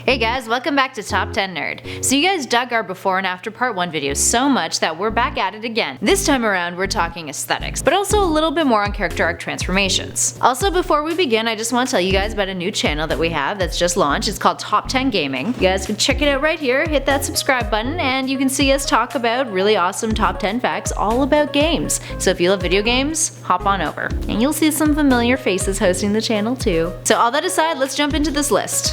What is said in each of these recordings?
Hey guys, welcome back to Top 10 Nerd. So you guys dug our before and after part 1 videos so much that we're back at it again. This time around we're talking aesthetics, but also a little bit more on character arc transformations. Also, before we begin, I just want to tell you guys about a new channel that we have that's just launched. It's called Top 10 Gaming. You guys can check it out right here, hit that subscribe button, and you can see us talk about really awesome top 10 facts all about games. So if you love video games, hop on over. And you'll see some familiar faces hosting the channel too. So all that aside, let's jump into this list.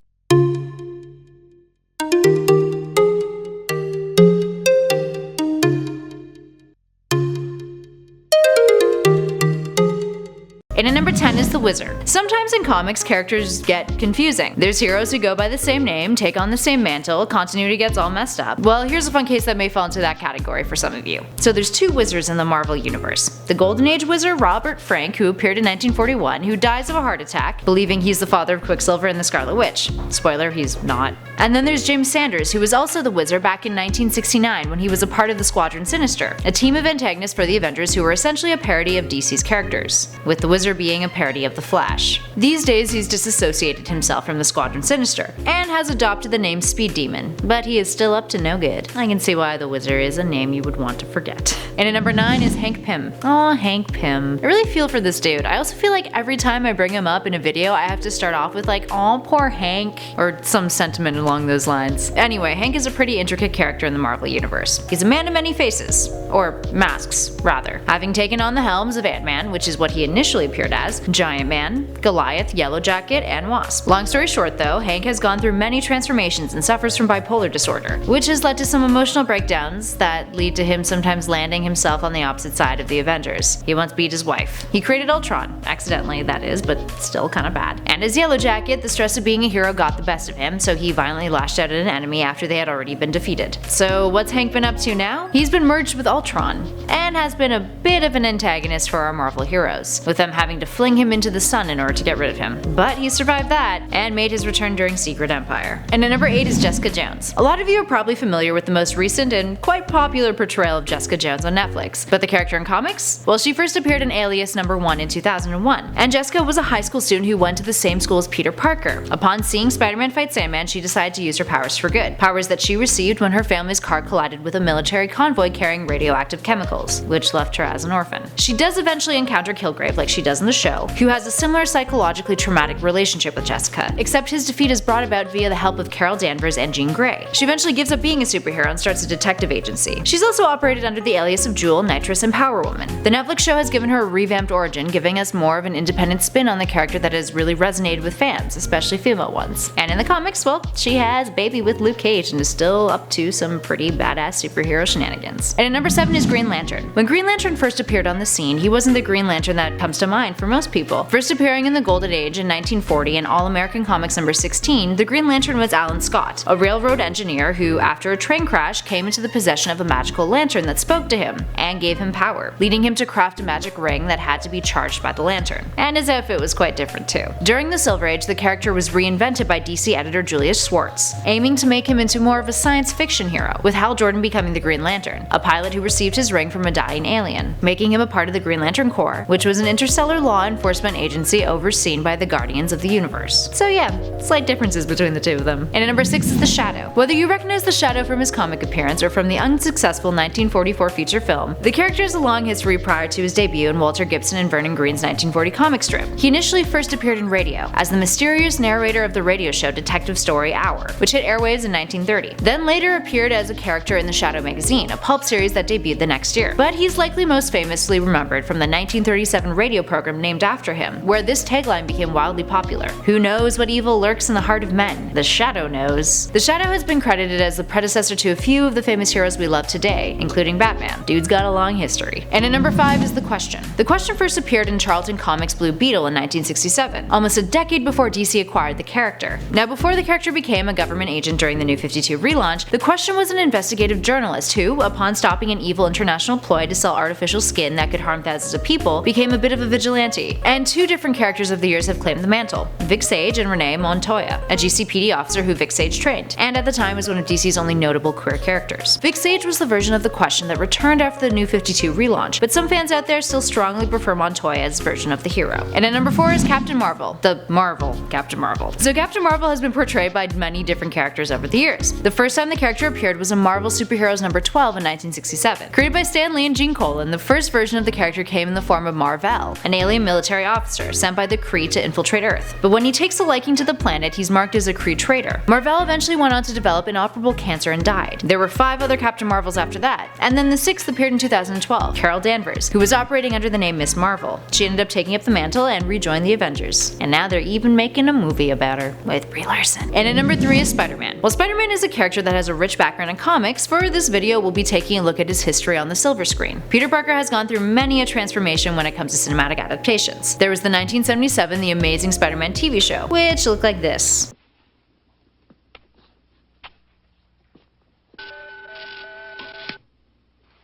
And at number 10 is the WHIZZER. Sometimes in comics, characters get confusing. There's heroes who go by the same name, take on the same mantle, continuity gets all messed up. Well, here's a fun case that may fall into that category for some of you. So there's two WHIZZERs in the Marvel universe. The Golden Age WHIZZER Robert Frank, who appeared in 1941, who dies of a heart attack, believing he's the father of Quicksilver and the Scarlet Witch. Spoiler, he's not. And then there's James Sanders, who was also the WHIZZER back in 1969 when he was a part of the Squadron Sinister, a team of antagonists for the Avengers who were essentially a parody of DC's characters, with the WHIZZER being a parody of the Flash. These days he's disassociated himself from the Squadron Sinister, and has adopted the name Speed Demon, but he is still up to no good. I can see why the WHIZZER is a name you would want to forget. And at number 9 is Hank Pym. Aw, Hank Pym. I really feel for this dude. I also feel like every time I bring him up in a video, I have to start off with like, aw, poor Hank, or some sentiment along those lines. Anyway, Hank is a pretty intricate character in the Marvel universe. He's a man of many faces, or masks, rather, having taken on the helms of Ant-Man, which is what he initially appeared as, Giant Man, Goliath, Yellow Jacket, and Wasp. Long story short though, Hank has gone through many transformations and suffers from bipolar disorder, which has led to some emotional breakdowns that lead to him sometimes landing himself on the opposite side of the Avengers. He once beat his wife. He created Ultron, accidentally that is, but still kinda bad. And as Yellow Jacket, the stress of being a hero got the best of him, so he violently lashed out at an enemy after they had already been defeated. So what's Hank been up to now? He's been merged with Ultron, and has been a bit of an antagonist for our Marvel heroes, with them having to fling him into the sun in order to get rid of him. But he survived that, and made his return during Secret Empire. And at number 8 is Jessica Jones. A lot of you are probably familiar with the most recent and quite popular portrayal of Jessica Jones on Netflix, but the character in comics? Well, she first appeared in Alias #1 in 2001, and Jessica was a high school student who went to the same school as Peter Parker. Upon seeing Spider-Man fight Sandman, she decided to use her powers for good, powers that she received when her family's car collided with a military convoy carrying radioactive chemicals, which left her as an orphan. She does eventually encounter Kilgrave, like she does in the show, who has a similar psychologically traumatic relationship with Jessica, except his defeat is brought about via the help of Carol Danvers and Jean Grey. She eventually gives up being a superhero and starts a detective agency. She's also operated under the alias of Jewel, Nitrous, and Power Woman. The Netflix show has given her a revamped origin, giving us more of an independent spin on the character that has really resonated with fans, especially female ones. And in the comics, well, she has baby with Luke Cage and is still up to some pretty badass superhero shenanigans. And at number 7 is Green Lantern. When Green Lantern first appeared on the scene, he wasn't the Green Lantern that comes to mind for most people. First appearing in the Golden Age in 1940 in All-American Comics number 16, the Green Lantern was Alan Scott, a railroad engineer who, after a train crash, came into the possession of a magical lantern that spoke to him and gave him power, leading him to craft a magic ring that had to be charged by the lantern. And his outfit was quite different too. During the Silver Age, the character was reinvented by DC editor Julius Schwartz, aiming to make him into more of a science fiction hero, with Hal Jordan becoming the Green Lantern, a pilot who received his ring from a dying alien, making him a part of the Green Lantern Corps, which was an interstellar law enforcement agency overseen by the Guardians of the Universe. So yeah, slight differences between the two of them. And at number 6 is the Shadow. Whether you recognize the Shadow from his comic appearance or from the unsuccessful 1944 feature film, the character has a long history prior to his debut in Walter Gibson and Vernon Green's 1940 comic strip. He initially first appeared in radio, as the mysterious narrator of the radio show Detective Story Hour, which hit airwaves in 1930. Then later appeared as a character in the Shadow magazine, a pulp series that debuted the next year. But he's likely most famously remembered from the 1937 radio program named after him, where this tagline became wildly popular. Who knows what evil lurks in the heart of men? The Shadow knows. The Shadow has been credited as the predecessor to a few of the famous heroes we love today, including Batman. Dude's got a long history. And at number 5 is the Question. The Question first appeared in Charlton Comics' Blue Beetle in 1967, almost a decade before DC acquired the character. Now, before the character became a government agent during the New 52 relaunch, the Question was an investigative journalist who, upon stopping an evil international ploy to sell artificial skin that could harm thousands of people, became a bit of a vigilante. And two different characters of the years have claimed the mantle: Vic Sage and Renee Montoya, a GCPD officer who Vic Sage trained, and at the time was one of DC's only notable queer characters. Vic Sage was the version of the Question that returned after the New 52 relaunch, but some fans out there still strongly prefer Montoya's version of the hero. And at number 4 is Captain Marvel, the Marvel Captain Marvel. So Captain Marvel has been portrayed by many different characters over the years. The first time the character appeared was in Marvel Superheroes number 12 in 1967. Created by Stan Lee and Gene Colan, the first version of the character came in the form of Mar-Vell, an alien military officer sent by the Kree to infiltrate Earth. But when he takes a liking to the planet, he's marked as a Kree traitor. Mar-Vell eventually went on to develop inoperable cancer and died. There were 5 other Captain Marvels after that, and then the 6th appeared in 2012, Carol Danvers, who was operating under the name Miss Marvel. She ended up taking up the mantle and rejoined the Avengers. And now they're even making a movie about her with Brie Larson. And at number 3 is Spider-Man. While Spider-Man is a character that has a rich background in comics, for this video we'll be taking a look at his history on the silver screen. Peter Parker has gone through many a transformation when it comes to cinematic adaptations. There was the 1977 The Amazing Spider-Man TV show, which looked like this.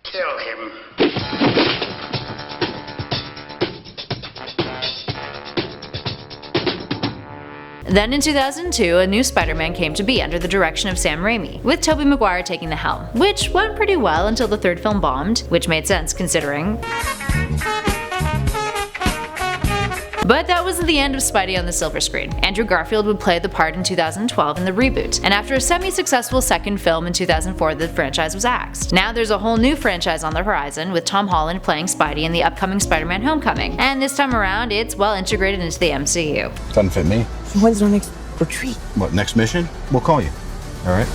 Kill him. Then in 2002, a new Spider-Man came to be under the direction of Sam Raimi, with Tobey Maguire taking the helm, which went pretty well until the third film bombed, which made sense considering. But that wasn't the end of Spidey on the silver screen. Andrew Garfield would play the part in 2012 in the reboot, and after a semi-successful second film in 2004, the franchise was axed. Now there's a whole new franchise on the horizon, with Tom Holland playing Spidey in the upcoming Spider-Man Homecoming, and this time around it's well integrated into the MCU. Doesn't fit me. So when's our next retreat? What, next mission? We'll call you. Alright?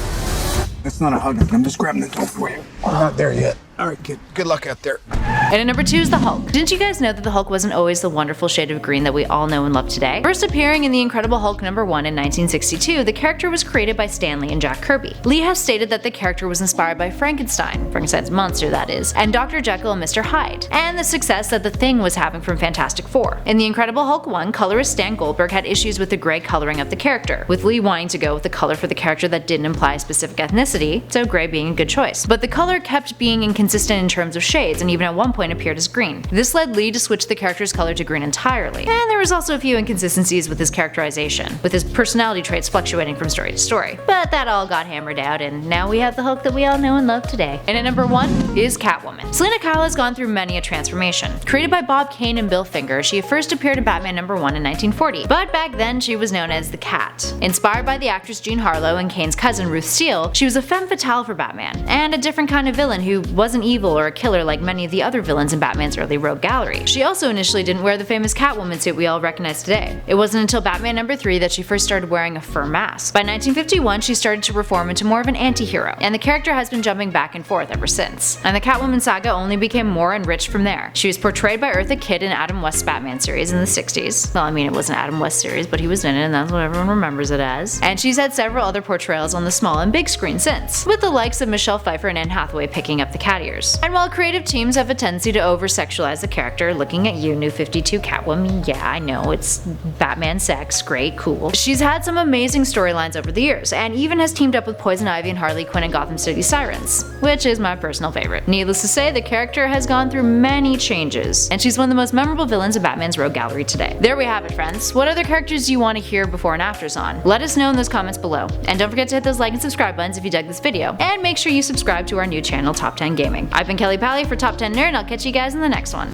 That's not a hug. I'm just grabbing the door for you. We're not there yet. Alright, kid. Good luck out there. And at number 2 is the Hulk. Didn't you guys know that the Hulk wasn't always the wonderful shade of green that we all know and love today? First appearing in The Incredible Hulk number 1 in 1962, the character was created by Stan Lee and Jack Kirby. Lee has stated that the character was inspired by Frankenstein's monster that is, and Dr. Jekyll and Mr. Hyde, and the success that the Thing was having from Fantastic Four. In The Incredible Hulk 1, colorist Stan Goldberg had issues with the gray coloring of the character, with Lee wanting to go with a color for the character that didn't imply a specific ethnicity, so gray being a good choice. But the color kept being inconsistent in terms of shades, and even at one point appeared as green. This led Lee to switch the character's color to green entirely. And there was also a few inconsistencies with his characterization, with his personality traits fluctuating from story to story. But that all got hammered out, and now we have the Hulk that we all know and love today. And at number 1 is Catwoman. Selina Kyle has gone through many a transformation. Created by Bob Kane and Bill Finger, she first appeared in Batman number 1 in 1940, but back then she was known as the Cat. Inspired by the actress Jean Harlow and Kane's cousin Ruth Steele, she was a femme fatale for Batman, and a different kind of villain who wasn't evil or a killer like many of the other villains in Batman's early rogue gallery. She also initially didn't wear the famous Catwoman suit we all recognize today. It wasn't until Batman number 3 that she first started wearing a fur mask. By 1951, she started to reform into more of an anti-hero, and the character has been jumping back and forth ever since. And the Catwoman saga only became more enriched from there. She was portrayed by Eartha Kitt in Adam West's Batman series in the 60s. Well, I mean, it wasn't Adam West series, but he was in it, and that's what everyone remembers it as. And she's had several other portrayals on the small and big screen since, with the likes of Michelle Pfeiffer and Anne Hathaway picking up the cat ears. And while creative teams have a tendency to over-sexualize the character, looking at you, New 52 Catwoman, yeah, I know, it's Batman sex, great, cool. She's had some amazing storylines over the years, and even has teamed up with Poison Ivy and Harley Quinn and Gotham City Sirens, which is my personal favorite. Needless to say, the character has gone through many changes, and she's one of the most memorable villains in Batman's rogue gallery today. There we have it, friends. What other characters do you want to hear before and afters on? Let us know in those comments below. And don't forget to hit those like and subscribe buttons if you dug this video, and make sure you subscribe to our new channel, Top 10 Gaming. I've been Kelly Pally for Top 10 Nerd, and I'll catch you guys in the next one.